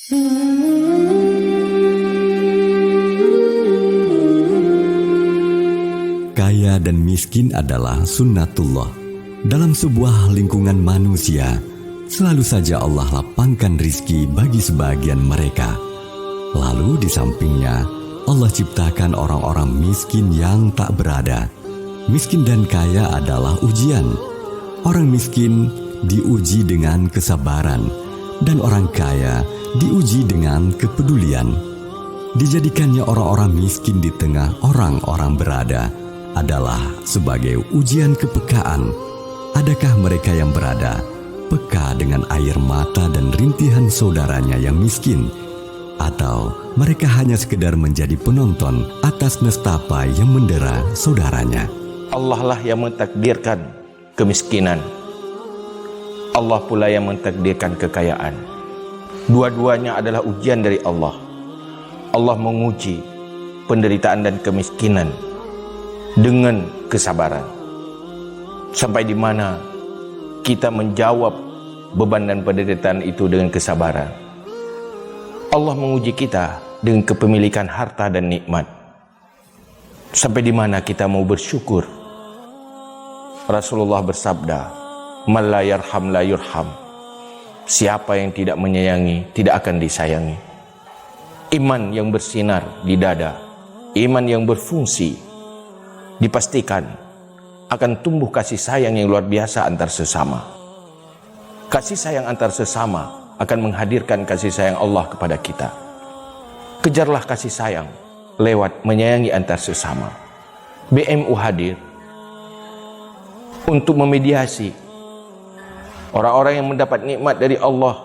Kaya dan miskin adalah sunnatullah. Dalam sebuah lingkungan manusia, selalu saja Allah lapangkan rizki bagi sebagian mereka. Lalu di sampingnya, Allah ciptakan orang-orang miskin yang tak berada. Miskin dan kaya adalah ujian. Orang miskin diuji dengan kesabaran, dan orang kaya diuji dengan kepedulian. Dijadikannya orang-orang miskin di tengah orang-orang berada adalah sebagai ujian kepekaan. Adakah mereka yang berada peka dengan air mata dan rintihan saudaranya yang miskin? Atau mereka hanya sekedar menjadi penonton atas nestapa yang mendera saudaranya? Allah lah yang mentakdirkan kemiskinan. Allah pula yang mentakdirkan kekayaan. Dua-duanya adalah ujian dari Allah. Allah menguji penderitaan dan kemiskinan dengan kesabaran. Sampai di mana kita menjawab beban dan penderitaan itu dengan kesabaran. Allah menguji kita dengan kepemilikan harta dan nikmat. Sampai di mana kita mau bersyukur. Rasulullah bersabda, "Man la yarham la yurham." Siapa yang tidak menyayangi tidak akan disayangi. Iman yang bersinar di dada, iman yang berfungsi, dipastikan akan tumbuh kasih sayang yang luar biasa antar sesama. Kasih sayang antar sesama akan menghadirkan kasih sayang Allah kepada kita. Kejarlah kasih sayang lewat menyayangi antar sesama. BMU hadir untuk memediasi orang-orang yang mendapat nikmat dari Allah,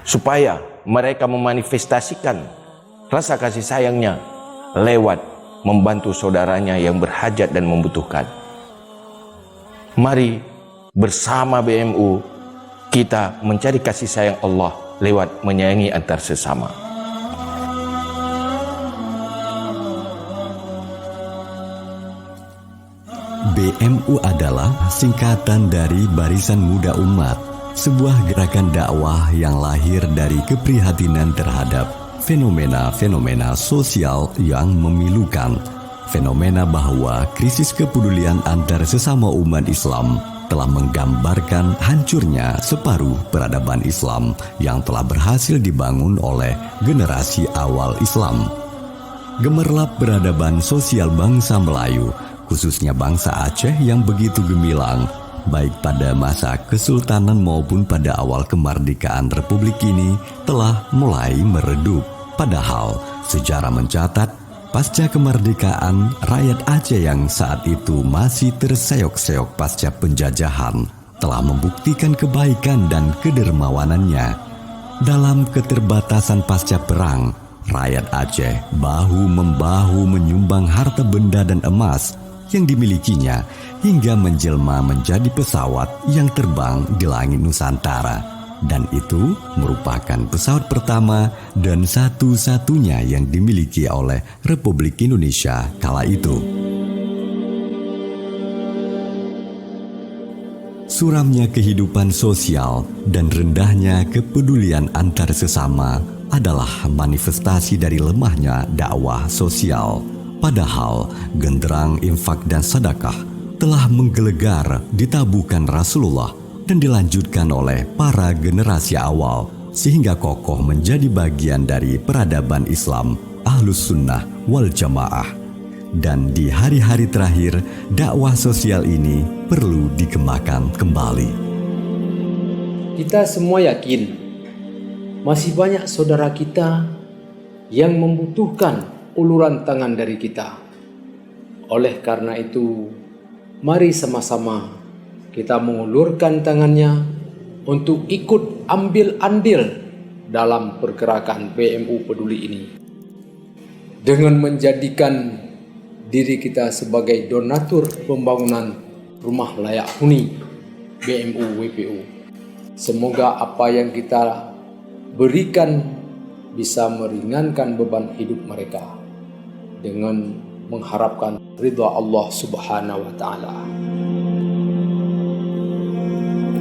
supaya mereka memanifestasikan rasa kasih sayangnya lewat membantu saudaranya yang berhajat dan membutuhkan. Mari bersama BMU kita mencari kasih sayang Allah lewat menyayangi antar sesama. BMU adalah singkatan dari Barisan Muda Umat, sebuah gerakan dakwah yang lahir dari keprihatinan terhadap fenomena-fenomena sosial yang memilukan. Fenomena bahwa krisis kepedulian antar sesama umat Islam telah menggambarkan hancurnya separuh peradaban Islam yang telah berhasil dibangun oleh generasi awal Islam. Gemerlap peradaban sosial bangsa Melayu, khususnya bangsa Aceh yang begitu gemilang, baik pada masa kesultanan maupun pada awal kemerdekaan Republik ini, telah mulai meredup. Padahal sejarah mencatat, pasca kemerdekaan, rakyat Aceh yang saat itu masih terseok-seok pasca penjajahan telah membuktikan kebaikan dan kedermawanannya. Dalam keterbatasan pasca perang, rakyat Aceh bahu-membahu menyumbang harta benda dan emas yang dimilikinya hingga menjelma menjadi pesawat yang terbang di langit Nusantara. Dan itu merupakan pesawat pertama dan satu-satunya yang dimiliki oleh Republik Indonesia kala itu. Suramnya kehidupan sosial dan rendahnya kepedulian antar sesama adalah manifestasi dari lemahnya dakwah sosial. Padahal genderang infak dan sedekah telah menggelegar di tabukan Rasulullah dan dilanjutkan oleh para generasi awal, sehingga kokoh menjadi bagian dari peradaban Islam Ahlus Sunnah wal Jamaah. Dan di hari-hari terakhir, dakwah sosial ini perlu dikembangkan kembali. Kita semua yakin masih banyak saudara kita yang membutuhkan uluran tangan dari kita. Oleh karena itu, mari sama-sama kita mengulurkan tangannya untuk ikut ambil andil dalam pergerakan BMU Peduli ini. Dengan menjadikan diri kita sebagai donatur pembangunan rumah layak huni BMU WPU. Semoga apa yang kita berikan bisa meringankan beban hidup mereka dengan mengharapkan ridha Allah Subhanahu wa taala.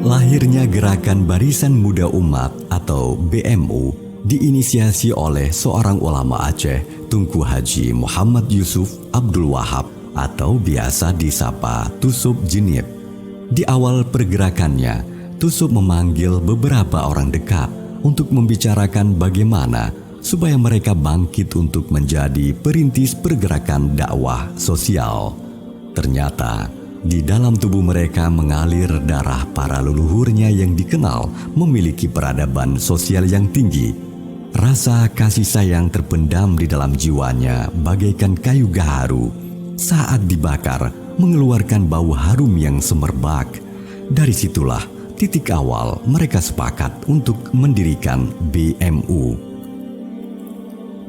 Lahirnya Gerakan Barisan Muda Umat atau BMU diinisiasi oleh seorang ulama Aceh, Tunku Haji Muhammad Yusuf Abdul Wahab atau biasa disapa Tusub Jenib. Di awal pergerakannya, Tusub memanggil beberapa orang dekat untuk membicarakan bagaimana supaya mereka bangkit untuk menjadi perintis pergerakan dakwah sosial. Ternyata di dalam tubuh mereka mengalir darah para leluhurnya yang dikenal memiliki peradaban sosial yang tinggi. Rasa kasih sayang terpendam di dalam jiwanya bagaikan kayu gaharu. Saat dibakar, mengeluarkan bau harum yang semerbak. Dari situlah titik awal mereka sepakat untuk mendirikan BMU.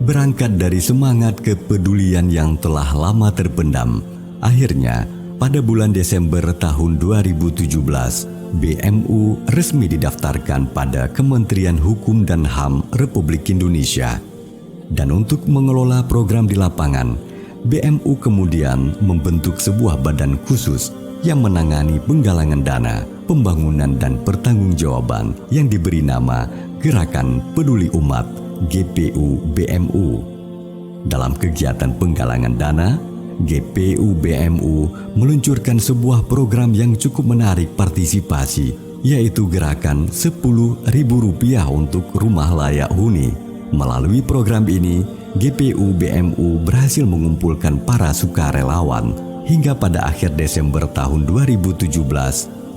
Berangkat dari semangat kepedulian yang telah lama terpendam, akhirnya pada bulan Desember tahun 2017, BMU resmi didaftarkan pada Kementerian Hukum dan HAM Republik Indonesia. Dan untuk mengelola program di lapangan, BMU kemudian membentuk sebuah badan khusus yang menangani penggalangan dana, pembangunan dan pertanggungjawaban yang diberi nama Gerakan Peduli Umat GPU BMU. Dalam kegiatan penggalangan dana, GPU BMU meluncurkan sebuah program yang cukup menarik partisipasi, yaitu gerakan Rp10.000 untuk rumah layak huni. Melalui program ini, GPU BMU berhasil mengumpulkan para sukarelawan. Hingga pada akhir Desember tahun 2017,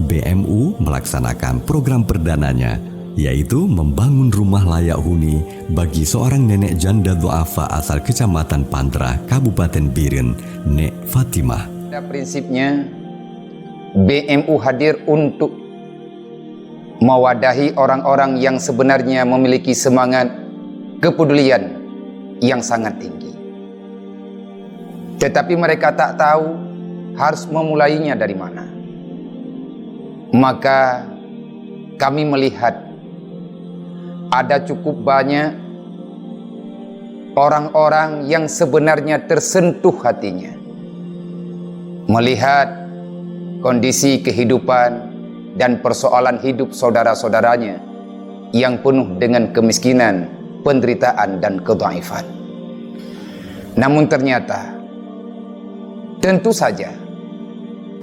BMU melaksanakan program perdananya, yaitu membangun rumah layak huni bagi seorang nenek janda duafa asal Kecamatan Pantra, Kabupaten Biren, Nek Fatimah. Pada prinsipnya, BMU hadir untuk mewadahi orang-orang yang sebenarnya memiliki semangat kepedulian yang sangat tinggi. Tetapi mereka tak tahu harus memulainya dari mana. Maka kami melihat ada cukup banyak orang-orang yang sebenarnya tersentuh hatinya melihat kondisi kehidupan dan persoalan hidup saudara-saudaranya yang penuh dengan kemiskinan, penderitaan dan kedhaifan. Namun ternyata tentu saja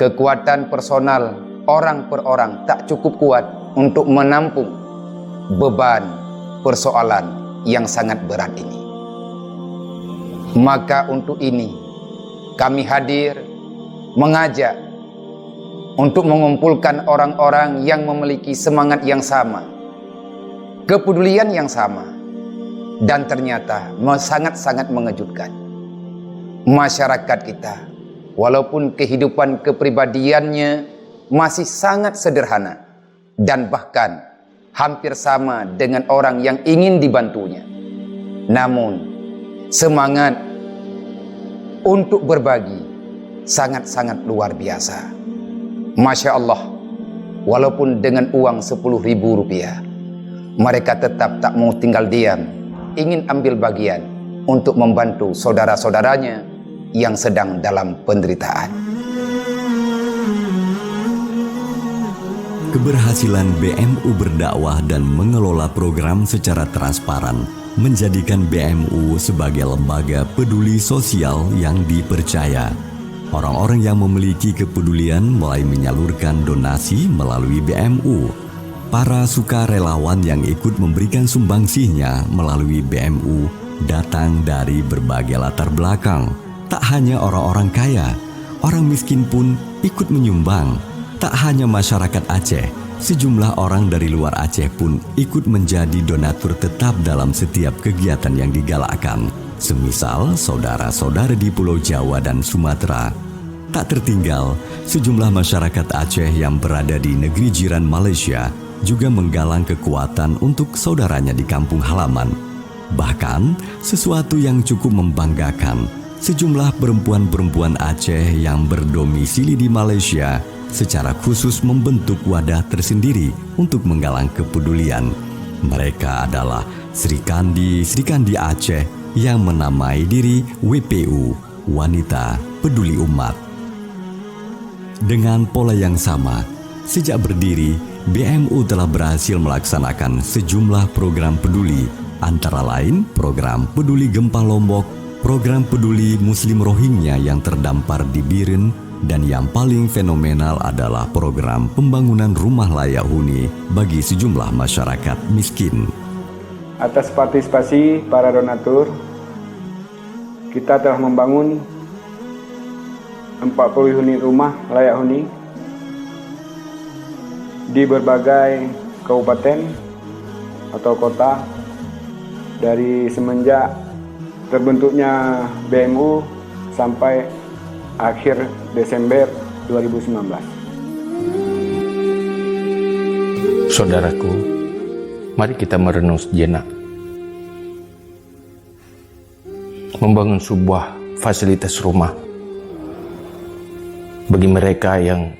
kekuatan personal orang per orang tak cukup kuat untuk menampung beban persoalan yang sangat berat ini. Maka untuk ini kami hadir mengajak untuk mengumpulkan orang-orang yang memiliki semangat yang sama, kepedulian yang sama. Dan ternyata sangat-sangat mengejutkan. Masyarakat kita, walaupun kehidupan kepribadiannya masih sangat sederhana dan bahkan hampir sama dengan orang yang ingin dibantunya, namun semangat untuk berbagi sangat-sangat luar biasa. Masya Allah, walaupun dengan uang Rp10.000, mereka tetap tak mau tinggal diam, ingin ambil bagian untuk membantu saudara-saudaranya yang sedang dalam penderitaan. Keberhasilan BMU berdakwah dan mengelola program secara transparan menjadikan BMU sebagai lembaga peduli sosial yang dipercaya. Orang-orang yang memiliki kepedulian mulai menyalurkan donasi melalui BMU. Para sukarelawan yang ikut memberikan sumbangsihnya melalui BMU datang dari berbagai latar belakang. Tak hanya orang-orang kaya, orang miskin pun ikut menyumbang. Tak hanya masyarakat Aceh, sejumlah orang dari luar Aceh pun ikut menjadi donatur tetap dalam setiap kegiatan yang digalakkan. Semisal saudara-saudara di Pulau Jawa dan Sumatera. Tak tertinggal, sejumlah masyarakat Aceh yang berada di negeri jiran Malaysia juga menggalang kekuatan untuk saudaranya di kampung halaman. Bahkan, sesuatu yang cukup membanggakan, sejumlah perempuan-perempuan Aceh yang berdomisili di Malaysia secara khusus membentuk wadah tersendiri untuk menggalang kepedulian. Mereka adalah Sri Kandi Aceh yang menamai diri WPU, Wanita Peduli Umat. Dengan pola yang sama, sejak berdiri, BMU telah berhasil melaksanakan sejumlah program peduli, antara lain program peduli gempa Lombok, program peduli Muslim Rohingya yang terdampar di Biren, dan yang paling fenomenal adalah program pembangunan rumah layak huni bagi sejumlah masyarakat miskin. Atas partisipasi para donatur, kita telah membangun 40 unit rumah layak huni di berbagai kabupaten atau kota dari semenjak terbentuknya BMU sampai akhir Desember 2019. Saudaraku, mari kita merenung sejenak. Membangun sebuah fasilitas rumah bagi mereka yang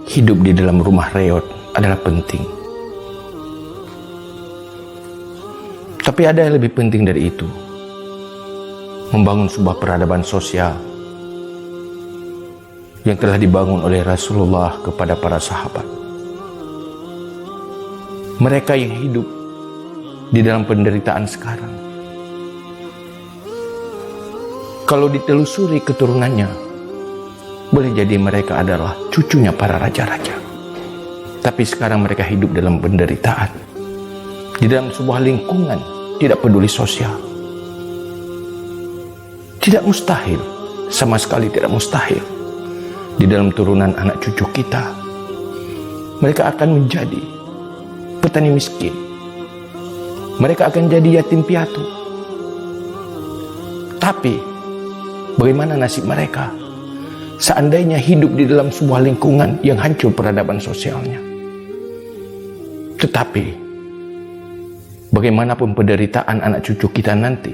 hidup di dalam rumah reot adalah penting. Tapi ada yang lebih penting dari itu. Membangun sebuah peradaban sosial yang telah dibangun oleh Rasulullah kepada para sahabat. Mereka yang hidup di dalam penderitaan sekarang, kalau ditelusuri keturunannya, boleh jadi mereka adalah cucunya para raja-raja. Tapi sekarang mereka hidup dalam penderitaan, di dalam sebuah lingkungan tidak peduli sosial. Tidak mustahil, sama sekali tidak mustahil, di dalam turunan anak cucu kita, mereka akan menjadi petani miskin. Mereka akan jadi yatim piatu. Tapi bagaimana nasib mereka seandainya hidup di dalam sebuah lingkungan yang hancur peradaban sosialnya? Tetapi bagaimanapun penderitaan anak cucu kita nanti,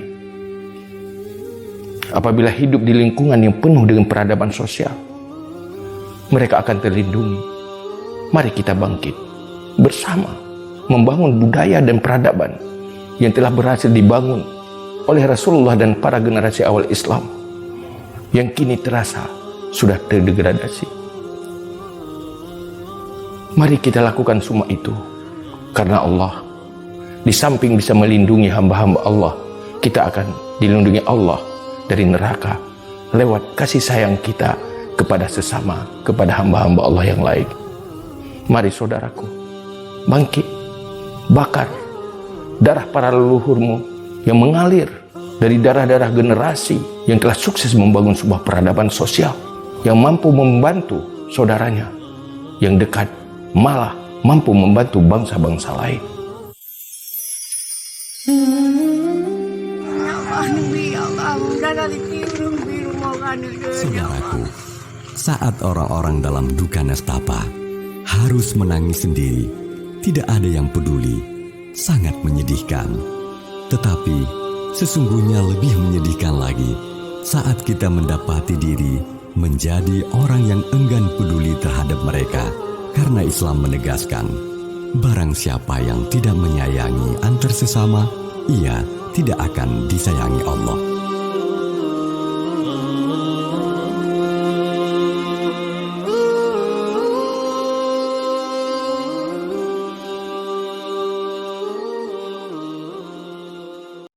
apabila hidup di lingkungan yang penuh dengan peradaban sosial, mereka akan terlindungi. Mari kita bangkit bersama, membangun budaya dan peradaban yang telah berhasil dibangun oleh Rasulullah dan para generasi awal Islam, yang kini terasa sudah terdegradasi. Mari kita lakukan semua itu, karena Allah di samping bisa melindungi hamba-hamba Allah, kita akan dilindungi Allah dari neraka lewat kasih sayang kita kepada sesama, kepada hamba-hamba Allah yang lain. Mari saudaraku, bangkit, bakar darah para leluhurmu yang mengalir dari darah-darah generasi yang telah sukses membangun sebuah peradaban sosial, yang mampu membantu saudaranya yang dekat, malah mampu membantu bangsa-bangsa lain. Saudaraku, saat orang-orang dalam duka nestapa harus menangis sendiri, tidak ada yang peduli, sangat menyedihkan. Tetapi sesungguhnya lebih menyedihkan lagi saat kita mendapati diri menjadi orang yang enggan peduli terhadap mereka, karena Islam menegaskan, barang siapa yang tidak menyayangi antar sesama, ia tidak akan disayangi Allah.